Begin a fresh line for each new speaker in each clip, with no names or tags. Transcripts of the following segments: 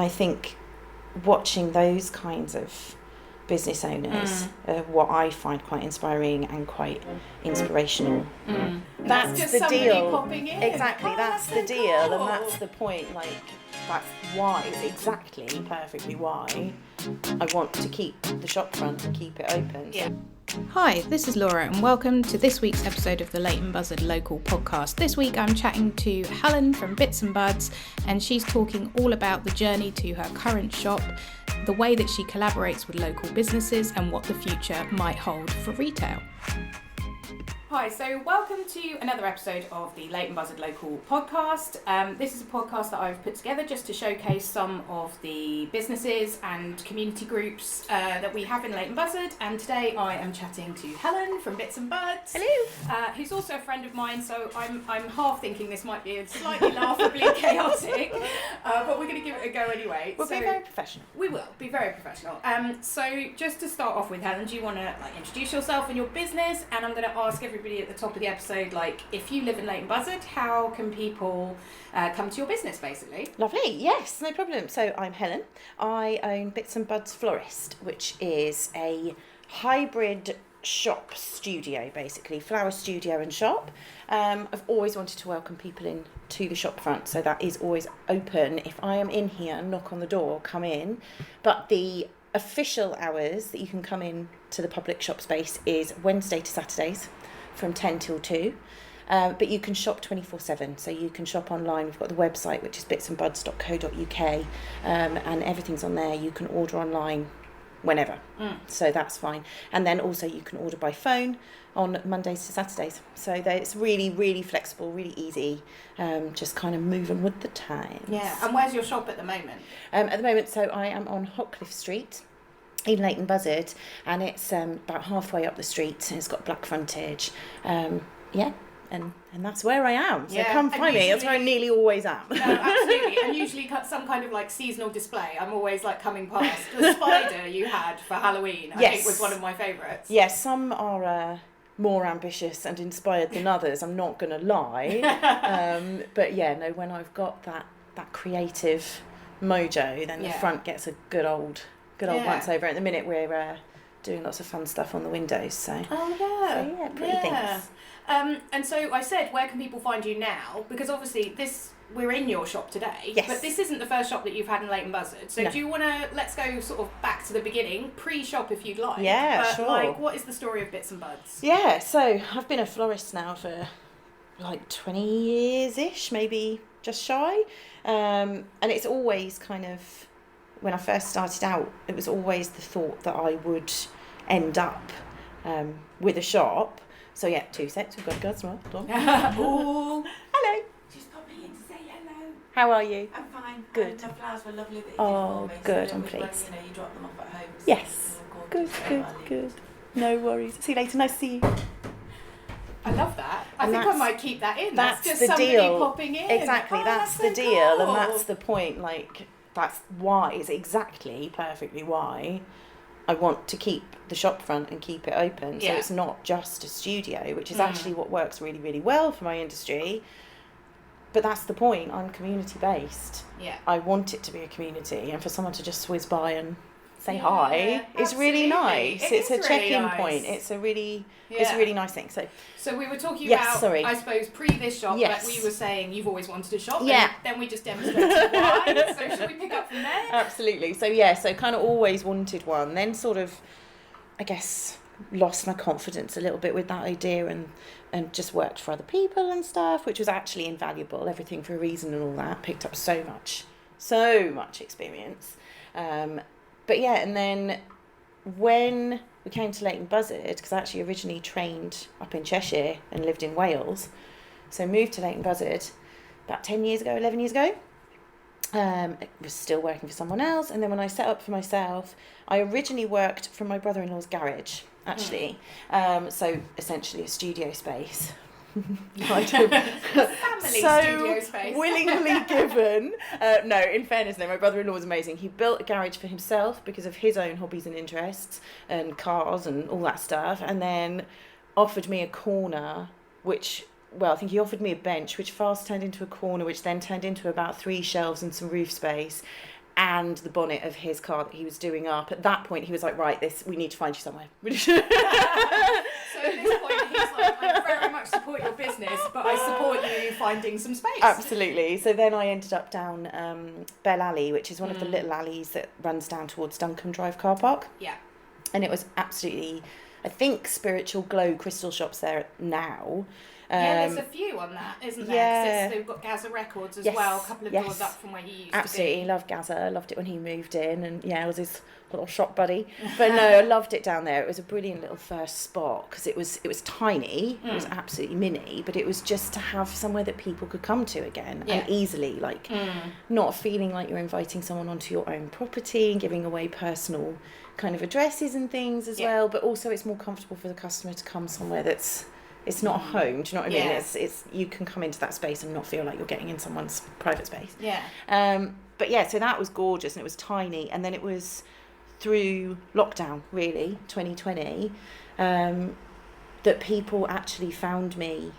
I think watching those kinds of business owners are what I find quite inspiring and quite inspirational.
That's just
the
somebody
deal.
popping in.
Exactly, that's the
so
deal,
cool.
and that's the point. Like, that's why, exactly, perfectly why I want to keep the shop front and keep it open.
Yeah.
Hi, this is Laura and welcome to this week's episode of the Leighton Buzzard Local Podcast. This week I'm chatting to Helen from Bits and Buds, and she's talking all about the journey to her current shop, the way that she collaborates with local businesses and what the future might hold for retail. Hi, so welcome to another episode of the Leighton Buzzard Local Podcast. This is a podcast that I've put together just to showcase some of the businesses and community groups that we have in Leighton Buzzard. And today I am chatting to Helen from Bits and Buds.
Hello.
Who's also a friend of mine, so I'm half thinking this might be slightly laughably chaotic, but we're going to give it a go anyway.
We'll be very professional.
We will be very professional. So just to start off with, Helen, do you want to introduce yourself and your business? And I'm going to ask everybody at the top of the episode, if you live in Leighton Buzzard, how can people come to your business, basically?
Lovely, yes, no problem. So I'm Helen. I own Bits and Buds Florist, which is a hybrid shop studio, basically, flower studio and shop. I've always wanted to welcome people in to the shop front, so that is always open. If I am in here, knock on the door, come in. But the official hours that you can come in to the public shop space is Wednesday to Saturdays from 10 till 2. But you can shop 24/7, so you can shop online. We've got the website, which is bitsandbuds.co.uk, and everything's on there. You can order online whenever, so that's fine. And then also you can order by phone on Mondays to Saturdays, so it's really, really flexible, really easy, just kind of moving with the times.
Yeah, and where's your shop at the moment?
At the moment, so I am on Hotcliffe Street in Leighton Buzzard, and it's about halfway up the street, and it's got black frontage. And that's where I am. So come find me. That's where I nearly always am.
No, absolutely. And usually some kind of seasonal display. I'm always coming past. The spider you had for Halloween, I think, was one of my favourites.
Yes, some are more ambitious and inspired than others, I'm not going to lie. But yeah, no, when I've got that creative mojo, then the front gets a good old once over. At the minute we're doing lots of fun stuff on the windows, so pretty things.
And so I said, where can people find you now? Because obviously we're in your shop today, but this isn't the first shop that you've had in Leighton Buzzard. So do you want to, let's go sort of back to the beginning, pre-shop if you'd like.
Yeah,
but
sure.
What is the story of Bits and Buds?
Yeah, so I've been a florist now for 20 years-ish, maybe just shy. And it's always kind of, when I first started out, it was always the thought that I would end up with a shop. So yeah, 2 secs, we've got a customer.
Ooh.
Hello.
Just popping in to say hello.
How are you?
I'm fine.
Good.
And the flowers were lovely that you did
Oh,
for me.
good,
So
I'm
when,
pleased.
you drop them off at home. So
Yes.
they were
Good,
gorgeous,
good,
so I
good. No worries. See you later. Nice to see you.
I love that. I
And
think I might keep that in. That's just
the
somebody
deal.
popping in.
Exactly,
Oh,
that's
so
the deal,
cool.
and that's the point. That's why, it's exactly, perfectly why I want to keep the shop front and keep it open. So it's not just a studio, which is actually what works really, really well for my industry. But that's the point. I'm community based.
Yeah.
I want it to be a community, and for someone to just whiz by and say hi is really nice. It's a check-in
nice.
point. It's a really nice thing.
So we were talking
Yes,
about,
sorry.
I suppose, pre this shop,
Yes.
but we were saying you've always wanted a shop.
Yeah.
And then we just demonstrated why. So should we pick up from there?
Absolutely. So kind of always wanted one. Then sort of, I guess, lost my confidence a little bit with that idea and just worked for other people and stuff, which was actually invaluable. Everything for a reason and all that. Picked up so much experience. But yeah, and then when we came to Leighton Buzzard, because I actually originally trained up in Cheshire and lived in Wales, so moved to Leighton Buzzard about 11 years ago. I was still working for someone else, and then when I set up for myself, I originally worked from my brother-in-law's garage, actually. So essentially a studio space.
Family studio space.
Willingly given. No, in fairness, no, my brother-in-law was amazing. He built a garage for himself because of his own hobbies and interests and cars and all that stuff, and then offered me a corner, which well, I think he offered me a bench, which fast turned into a corner, which then turned into about 3 shelves and some roof space. and the bonnet of his car that he was doing up. At that point, he was like, right, we need to find you somewhere.
So at this point, he's like, I very much support your business, but I support you finding some space.
Absolutely. So then I ended up down Bell Alley, which is one of the little alleys that runs down towards Duncombe Drive car park.
Yeah.
And it was absolutely, I think, Spiritual Glow crystal shops there now.
There's a few on that, isn't there?
Yeah.
'Cause they've got Gaza Records as
Yes,
well, a couple of
yes.
doors up from where you used
Absolutely,
to be.
loved Gaza. I loved it when he moved in, and I was his little shop buddy. But no, I loved it down there. It was a brilliant little first spot because it was tiny. It was absolutely mini, but it was just to have somewhere that people could come to again and easily, like not feeling like you're inviting someone onto your own property and giving away personal kind of addresses and things as well. But also, it's more comfortable for the customer to come somewhere it's not a home, do you know what I mean? It's you can come into that space and not feel like you're getting in someone's private space.
Yeah.
But yeah, so that was gorgeous and it was tiny. And then it was through lockdown, really, 2020, that people actually found me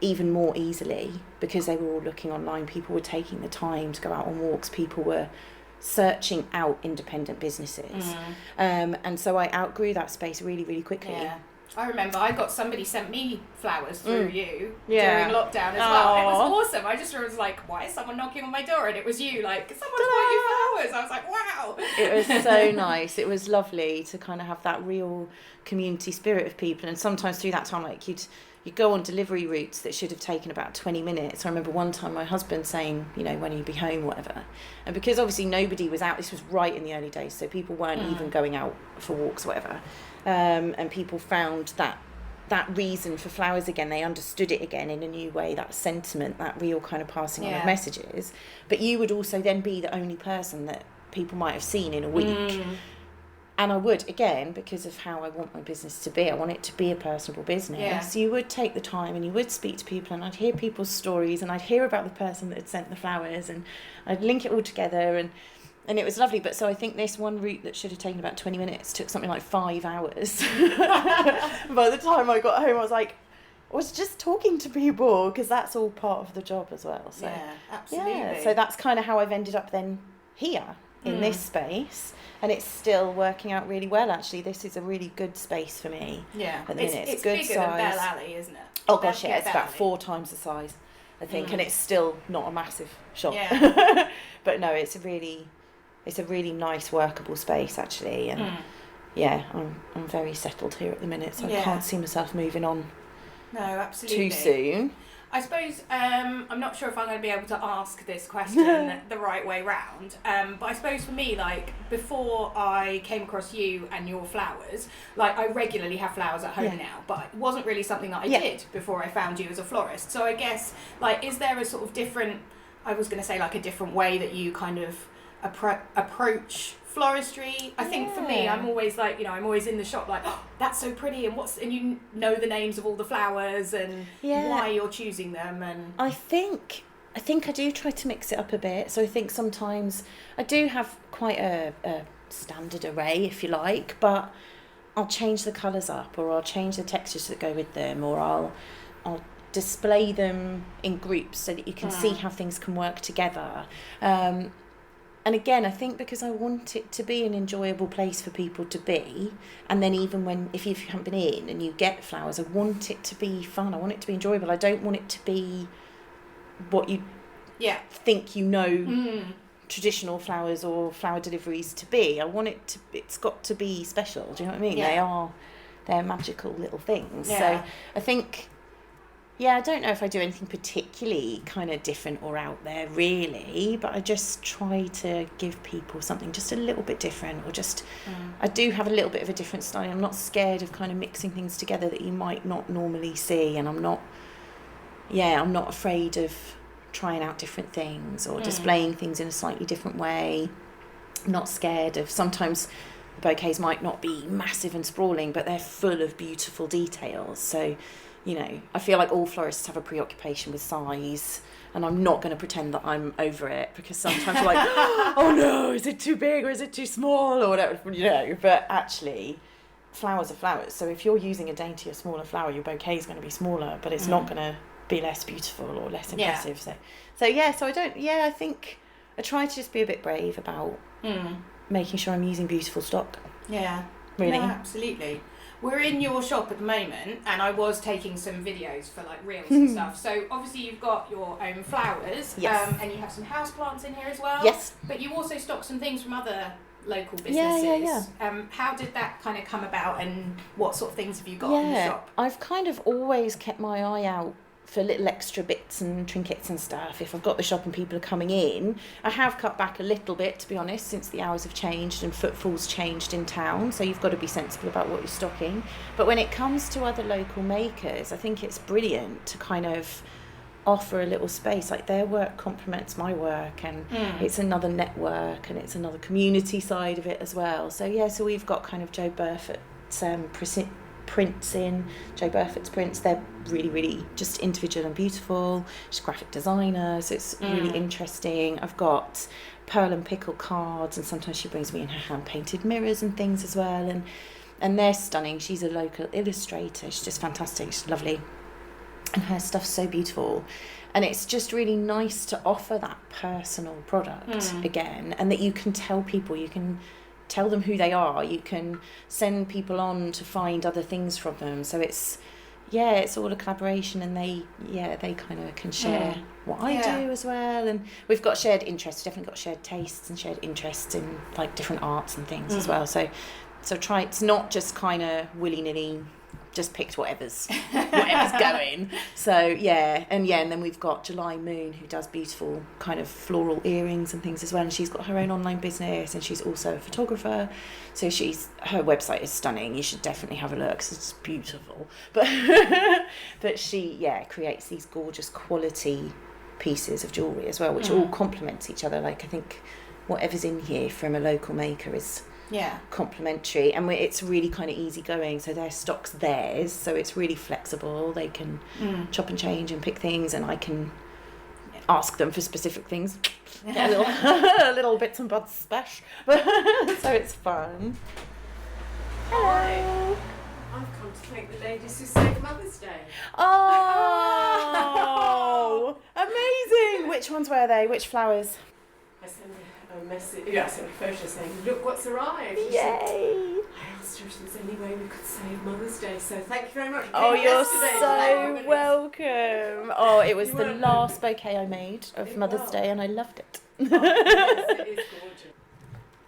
even more easily because they were all looking online. People were taking the time to go out on walks. People were searching out independent businesses. And so I outgrew that space really, really quickly.
Yeah. I remember somebody sent me flowers through you
Yeah.
during lockdown as well. It was awesome. I just was like, why is someone knocking on my door? And it was you, like, someone's brought you flowers. I was like, wow.
It was so nice. It was lovely to kind of have that real community spirit of people. And sometimes through that time, like you'd go on delivery routes that should have taken about 20 minutes. I remember one time my husband saying, when you'll be home, whatever. And because obviously nobody was out, this was right in the early days, so people weren't even going out for walks, whatever. And people found that reason for flowers again. They understood it again in a new way, that sentiment, that real kind of passing on of messages. But you would also then be the only person that people might have seen in a week. And I would, again, because of how I want my business to be, I want it to be a personable business. You would take the time and you would speak to people, and I'd hear people's stories, and I'd hear about the person that had sent the flowers, and I'd link it all together, and it was lovely. But so I think this one route that should have taken about 20 minutes took something like 5 hours. By the time I got home, I was just talking to people, because that's all part of the job as well. So,
yeah, absolutely.
Yeah, so that's kind of how I've ended up then here in this space. And it's still working out really well, actually. This is a really good space for me.
Yeah.
At the minute.
It's
good
bigger
size.
than Bell Alley, isn't it?
Oh gosh, yeah, it's
Bell
about
Alley.
4 times the size, I think, and it's still not a massive shop.
Yeah.
But no, it's a really nice, workable space, actually, and yeah, I'm very settled here at the minute, so I can't see myself moving on
No, absolutely.
too soon.
I suppose, I'm not sure if I'm going to be able to ask this question the right way round, but I suppose for me, like, before I came across you and your flowers, like, I regularly have flowers at home now, but it wasn't really something that I did before I found you as a florist. So I guess, like, is there a sort of different, I was going to say, like, a different way that you kind of approach floristry? I think for me, I'm always like, I'm always in the shop like, oh, that's so pretty, and you know the names of all the flowers and why you're choosing them. And
I think I do try to mix it up a bit. So I think sometimes I do have quite a standard array, if you like, but I'll change the colours up, or I'll change the textures that go with them, or I'll display them in groups so that you can see how things can work together. And again, I think because I want it to be an enjoyable place for people to be, and then even if you haven't been in and you get flowers, I want it to be fun. I want it to be enjoyable. I don't want it to be what you think traditional flowers or flower deliveries to be. I want it's got to be special. Do you know what I mean? They're magical little things.
Yeah.
So I think, I don't know if I do anything particularly kind of different or out there really, but I just try to give people something just a little bit different, or just, I do have a little bit of a different style. I'm not scared of kind of mixing things together that you might not normally see, and I'm not afraid of trying out different things or displaying things in a slightly different way. I'm not scared of, sometimes the bouquets might not be massive and sprawling, but they're full of beautiful details. So, I feel like all florists have a preoccupation with size, and I'm not going to pretend that I'm over it, because sometimes you're like, oh no, is it too big or is it too small or whatever, but actually flowers are flowers. So if you're using a daintier, smaller flower, your bouquet is going to be smaller, but it's not going to be less beautiful or less impressive. So I don't, I think I try to just be a bit brave about making sure I'm using beautiful stock.
Yeah.
Really.
No, absolutely. We're in your shop at the moment, and I was taking some videos for like reels and stuff. So obviously you've got your own flowers,
Yes.
and you have some houseplants in here as well.
Yes.
But you also stock some things from other local businesses.
Yeah.
How did that kind of come about, and what sort of things have you got in the shop?
I've kind of always kept my eye out for little extra bits and trinkets and stuff. If I've got the shop and people are coming in, I have cut back a little bit, to be honest, since the hours have changed and footfall's changed in town, so you've got to be sensible about what you're stocking. But when it comes to other local makers, I think it's brilliant to kind of offer a little space. Like, their work complements my work, and it's another network, and it's another community side of it as well. So we've got kind of Joe Burfoot's prints in, Joe Burfoot's prints. They're really, really just individual and beautiful. She's a graphic designer, so it's really interesting. I've got Pearl and Pickle cards, and sometimes she brings me in her hand-painted mirrors and things as well, and they're stunning. She's a local illustrator. She's just fantastic. She's lovely, and her stuff's so beautiful. And it's just really nice to offer that personal product again, and that you can tell people, you can tell them who they are, you can send people on to find other things from them. So it's all a collaboration, and they kind of can share what I do as well. And we've got shared interests, definitely got shared tastes and shared interests in like different arts and things as well. So it's not just kind of willy-nilly just picked whatever's going. So and then we've got July Moon, who does beautiful kind of floral earrings and things as well, and she's got her own online business, and she's also a photographer. So her website is stunning. You should definitely have a look, 'cause it's beautiful. But she creates these gorgeous quality pieces of jewellery as well, which all complements each other. Like, I think whatever's in here from a local maker is complementary, and it's really kind of easy going. So their stock's theirs, so it's really flexible. They can chop and change and pick things, and I can ask them for specific things. Get a little bits and bobs special. So it's fun.
Hello. I've come to thank the ladies who saved Mother's Day.
Oh, amazing! Which ones were they? Which flowers?
I sent a message. I sent a photo saying, "Look what's arrived."
Yay!
I asked her if there's any way we could save Mother's Day, so thank you very much.
Oh, you're so welcome. Oh, it was the last bouquet I made of Mother's Day, and I loved it.
Yes, it is gorgeous.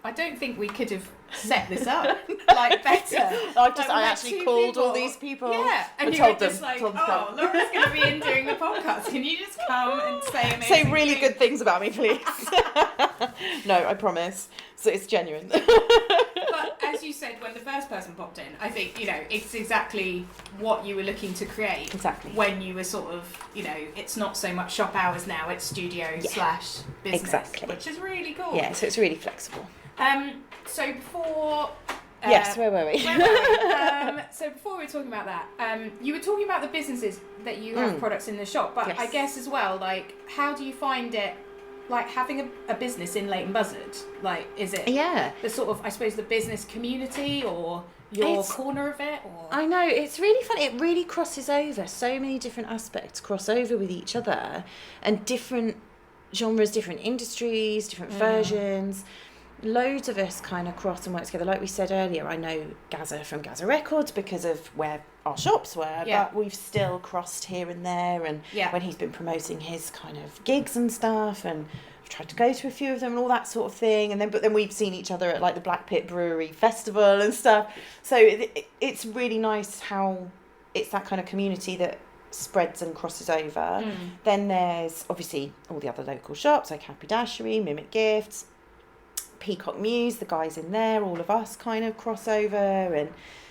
I don't think we could have set this up like better.
I actually called all these people.
Yeah, and
and
you
told
were
them.
just like,
told them to come.
Laura's going to be in doing the podcast. Can you just come and say amazing
Say really good things about me, please. No, I promise. So it's genuine.
But as you said, when the first person popped in, I think, it's exactly what you were looking to create.
Exactly.
When you were sort of, it's not so much shop hours now, it's studio / business.
Exactly.
Which is really cool.
Yeah, so it's really flexible.
So before...
yes, where were we?
So before we were talking about that, you were talking about the businesses that you have products in the shop, but
Yes.
I guess as well, like, how do you find it, like, having a business in Leighton Buzzard? Like, is it the sort of, I suppose, the business community, or your corner of it? Or?
I know, it's really fun. It really crosses over. So many different aspects cross over with each other, and different genres, different industries, different versions. Loads of us kind of cross and work together. Like we said earlier, I know Gaza from Gaza Records because of where our shops were, but we've still crossed here and there, and when he's been promoting his kind of gigs and stuff, and I've tried to go to a few of them and all that sort of thing, but then we've seen each other at like the Black Pit Brewery Festival and stuff. So it's really nice how it's that kind of community that spreads and crosses over. Then there's obviously all the other local shops like Happy Dashery, Mimic Gifts, Peacock Muse, the guys in there, all of us kind of cross over,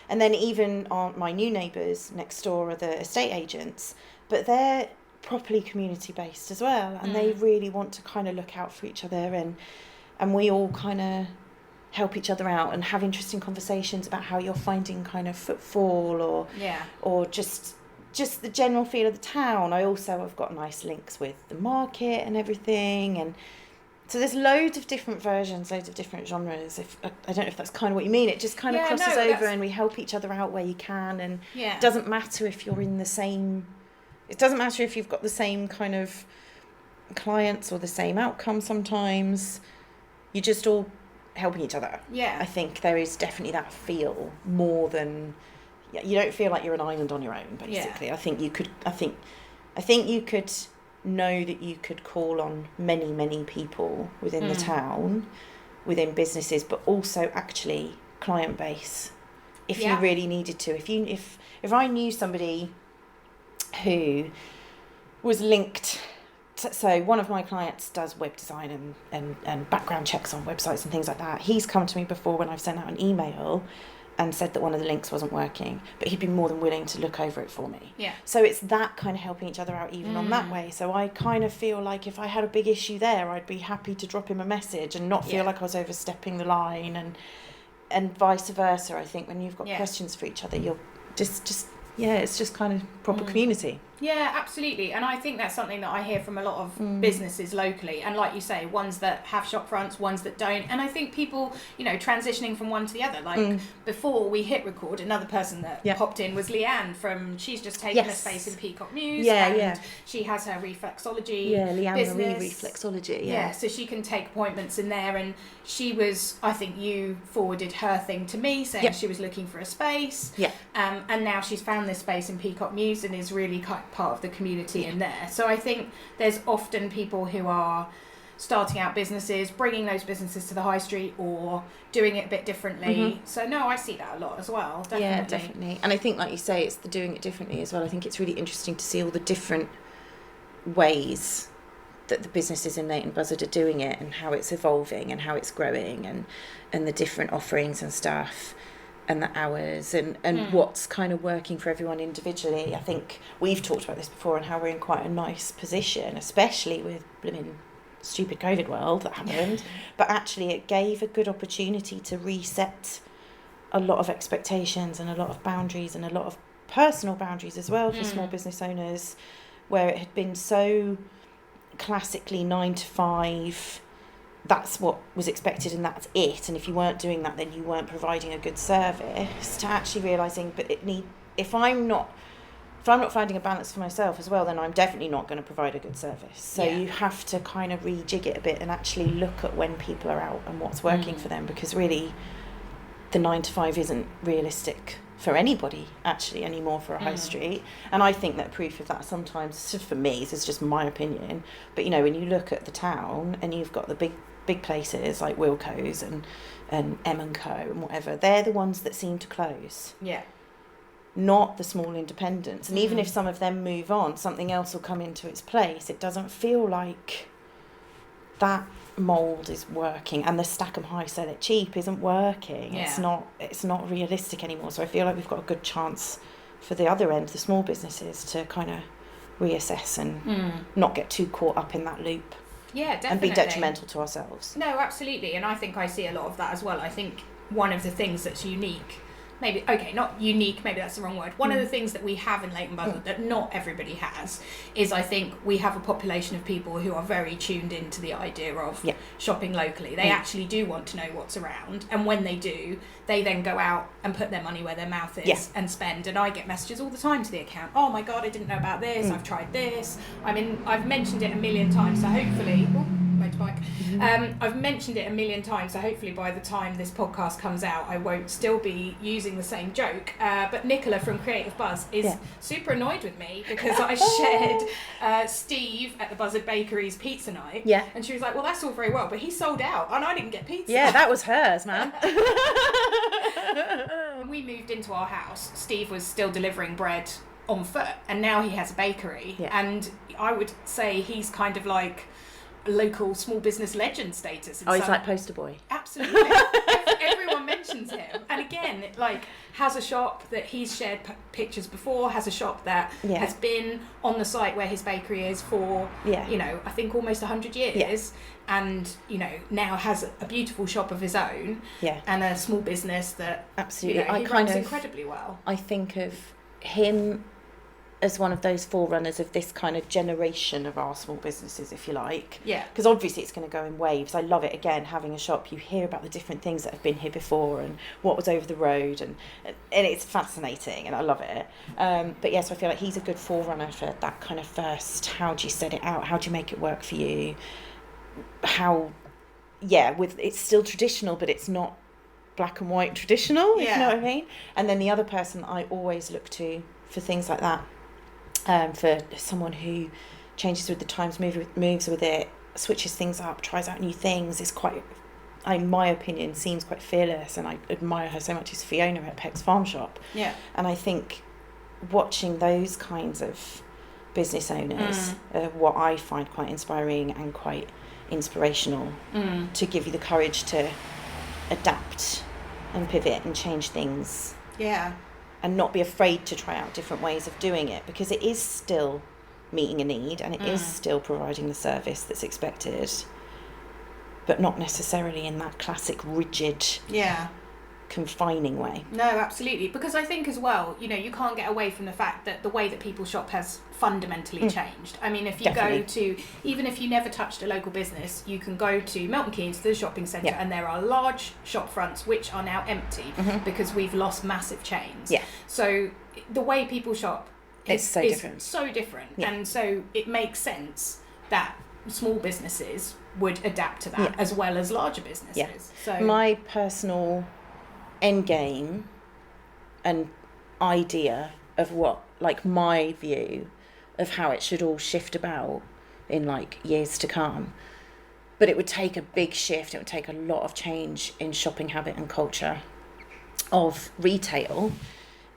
and then even my new neighbours next door are the estate agents, but they're properly community based as well, and they really want to kind of look out for each other, and we all kind of help each other out and have interesting conversations about how you're finding kind of footfall or just the general feel of the town. I also have got nice links with the market and everything, and so there's loads of different versions, loads of different genres. I don't know if that's kind of what you mean. It just kind of crosses over, and we help each other out where you can, and it doesn't matter if you're in the same... It doesn't matter if you've got the same kind of clients or the same outcome sometimes. You're just all helping each other.
Yeah.
I think there is definitely that feel more than, you don't feel like you're an island on your own, basically.
Yeah.
I think you could know that you could call on many people within the town, within businesses, but also actually client base, if you really needed to. If I knew somebody who was linked to, so one of my clients does web design and background checks on websites and things like that. He's come to me before when I've sent out an email and said that one of the links wasn't working, but he'd be more than willing to look over it for me.
Yeah.
So it's that kind of helping each other out even on that way. So I kind of feel like if I had a big issue there, I'd be happy to drop him a message and not feel like I was overstepping the line, and vice versa. I think when you've got questions for each other, you're just it's just kind of proper community.
Yeah, absolutely. And I think that's something that I hear from a lot of businesses locally. And like you say, ones that have shop fronts, ones that don't. And I think people, transitioning from one to the other. Like before we hit record, another person that popped in was Leanne she's just taken a space in Peacock News. And she has her reflexology
Leanne
business.
Marie Reflexology.
Yeah, so she can take appointments in there. And she was, I think you forwarded her thing to me saying she was looking for a space. Yeah. And now she's found this space in Peacock News and is really part of the community in there. So I think there's often people who are starting out businesses, bringing those businesses to the high street or doing it a bit differently. So no, I see that a lot as well. Definitely.
Yeah, definitely. And I think, like you say, it's the doing it differently as well. I think it's really interesting to see all the different ways that the businesses in Leighton Buzzard are doing it and how it's evolving and how it's growing and the different offerings and stuff. And the hours and what's kind of working for everyone individually. I think we've talked about this before and how we're in quite a nice position, especially with blimmin' stupid COVID world that happened. But actually it gave a good opportunity to reset a lot of expectations and a lot of boundaries and a lot of personal boundaries as well for small business owners, where it had been so classically 9 to 5. That's what was expected and that's it, and if you weren't doing that then you weren't providing a good service, to actually realising if I'm not finding a balance for myself as well, then I'm definitely not going to provide a good service. So you have to kind of rejig it a bit and actually look at when people are out and what's working for them, because really the 9 to 5 isn't realistic for anybody actually anymore for a high street. And I think that proof of that sometimes, for me, this is just my opinion, but when you look at the town and you've got the big places like Wilco's and M&Co and whatever, they're the ones that seem to close. Yeah. Not the small independents. And even if some of them move on, something else will come into its place. It doesn't feel like that mould is working, and the stack 'em high, sell it cheap isn't working. It's not realistic anymore. So I feel like we've got a good chance for the other end, the small businesses, to kind of reassess and not get too caught up in that loop.
Yeah, definitely.
And be detrimental to ourselves.
No, absolutely. And I think I see a lot of that as well. I think one of the things that's unique, not unique, maybe that's the wrong word. One of the things that we have in Leighton Buzzard that not everybody has is, I think we have a population of people who are very tuned into the idea of shopping locally. They actually do want to know what's around. And when they do, they then go out and put their money where their mouth is and spend. And I get messages all the time to the account. Oh my God, I didn't know about this. I've tried this. I mean, I've mentioned it a million times. So hopefully... motorbike. I've mentioned it a million times, so hopefully by the time this podcast comes out I won't still be using the same joke, but Nicola from Creative Buzz is super annoyed with me because I shared Steve at the Buzzard Bakery's pizza night, and she was like, well, that's all very well, but he sold out and I didn't get pizza.
That was hers, man.
When we moved into our house, Steve was still delivering bread on foot, and now he has a bakery, and I would say he's kind of like local small business legend status.
He's like poster boy.
Absolutely. Everyone mentions him. And again, has a shop that he's shared pictures before, has a shop that has been on the site where his bakery is for, I think almost 100 years. And, now has a beautiful shop of his own. And a small business that,
absolutely,
he runs incredibly well.
I think of him as one of those forerunners of this kind of generation of our small businesses, if you like.
Yeah.
Because obviously it's going to go in waves. I love it, again, having a shop. You hear about the different things that have been here before and what was over the road, and it's fascinating, and I love it. But yes, I feel like he's a good forerunner for that kind of first, how do you set it out? How do you make it work for you? It's still traditional, but it's not black and white traditional, if you know what I mean. And then the other person I always look to for things like that, for someone who changes with the times, moves with it, switches things up, tries out new things, is quite, in my opinion, seems quite fearless, and I admire her so much, is Fiona at Peck's Farm Shop. Yeah. And I think watching those kinds of business owners are what I find quite inspiring and quite inspirational, to give you the courage to adapt and pivot and change things.
Yeah.
And not be afraid to try out different ways of doing it, because it is still meeting a need, and it is still providing the service that's expected, but not necessarily in that classic rigid, confining way.
No, absolutely. Because I think as well, you know, you can't get away from the fact that the way that people shop has fundamentally changed. I mean, if you go to, even if you never touched a local business, you can go to Milton Keynes, to the shopping centre, and there are large shop fronts which are now empty because we've lost massive chains. Yeah. So the way people shop is so different. Yeah. And so it makes sense that small businesses would adapt to that as well as larger businesses. Yeah. So
my personal end game and idea of what, like, my view of how it should all shift about in like years to come, but it would take a big shift, it would take a lot of change in shopping habit and culture of retail,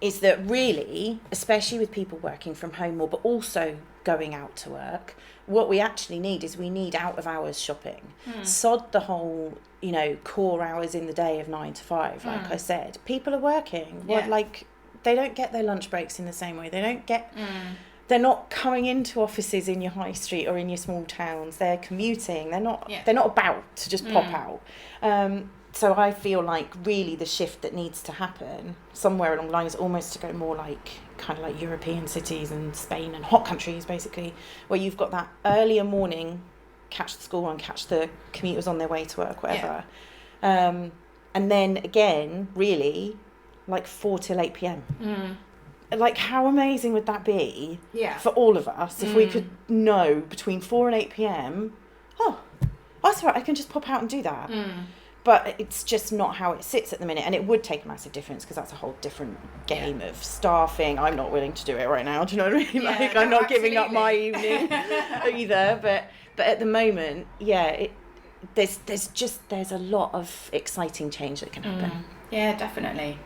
is that really, especially with people working from home more but also going out to work, what we actually need is we need out of hours shopping. Sod the whole, you know, core hours in the day of 9 to 5, like I said. People are working. Like, they don't get their lunch breaks in the same way. They don't get, they're not coming into offices in your high street or in your small towns. They're commuting. They're not about to just pop out. So I feel like really the shift that needs to happen somewhere along the line is almost to go more like kind of like European cities and Spain and hot countries, basically, where you've got that earlier morning, catch the school run, catch the commuters on their way to work, whatever. And then again, really, like 4 till 8 p.m. Like, how amazing would that be for all of us if we could know between 4 and 8 p.m, oh, that's right, I can just pop out and do that. But it's just not how it sits at the minute, and it would take a massive difference because that's a whole different game of staffing. I'm not willing to do it right now, do you know what I mean? Like, I'm not giving up my evening either, but at the moment, there's a lot of exciting change that can happen.
Yeah, definitely.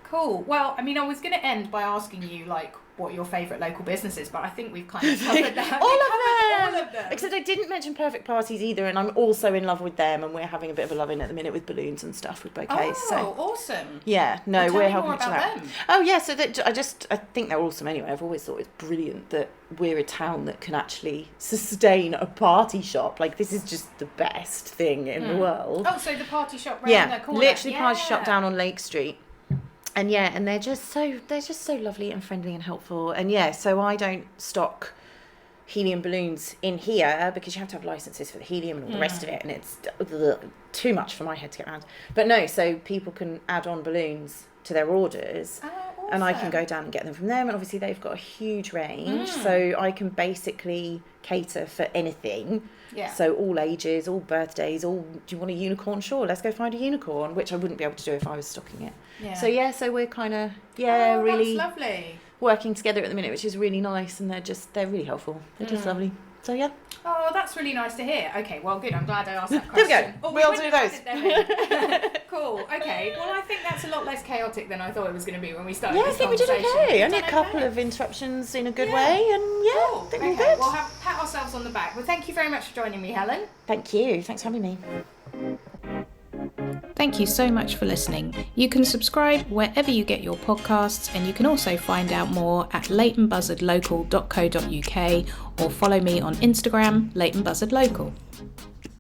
Cool. Well, I mean, I was going to end by asking you, like, what your favourite local business is, but I think we've kind of covered that.
all of them. Except I didn't mention Perfect Parties either, and I'm also in love with them, and we're having a bit of a love-in at the minute with balloons and stuff with bouquets.
Oh, awesome.
Yeah, no,
well,
we're helping
each other out.
Oh, yeah, so that I think they're awesome anyway. I've always thought it's brilliant that we're a town that can actually sustain a party shop. Like, this is just the best thing in the world.
Oh, so the party shop round the corner.
Literally party shop down on Lake Street. And and they're just so lovely and friendly and helpful. And so I don't stock helium balloons in here because you have to have licenses for the helium and all the rest of it, and it's too much for my head to get around. But no, so people can add on balloons to their orders. Awesome. And I can go down and get them from them, and obviously they've got a huge range, so I can basically cater for anything. Yeah. So all ages, all birthdays, do you want a unicorn? Sure, let's go find a unicorn, which I wouldn't be able to do if I was stocking it. Yeah. So we're kind of really
that's lovely.
Working together at the minute, which is really nice, and they're really helpful. They're just lovely. So yeah.
Oh, that's really nice to hear. Okay, well, good. I'm glad I asked that question.
There we go. We'll do those.
Cool. Okay. Well, I think that's a lot less chaotic than I thought it was going to be when we started.
Yeah, I think we did okay. Only a couple of interruptions in a good way, and
cool.
I think we're good.
We'll pat ourselves on the back. Well, thank you very much for joining me, Helen.
Thank you. Thanks for having me.
Thank you so much for listening. You can subscribe wherever you get your podcasts, and you can also find out more at leightonbuzzardlocal.co.uk or follow me on Instagram, Leighton Buzzard Local.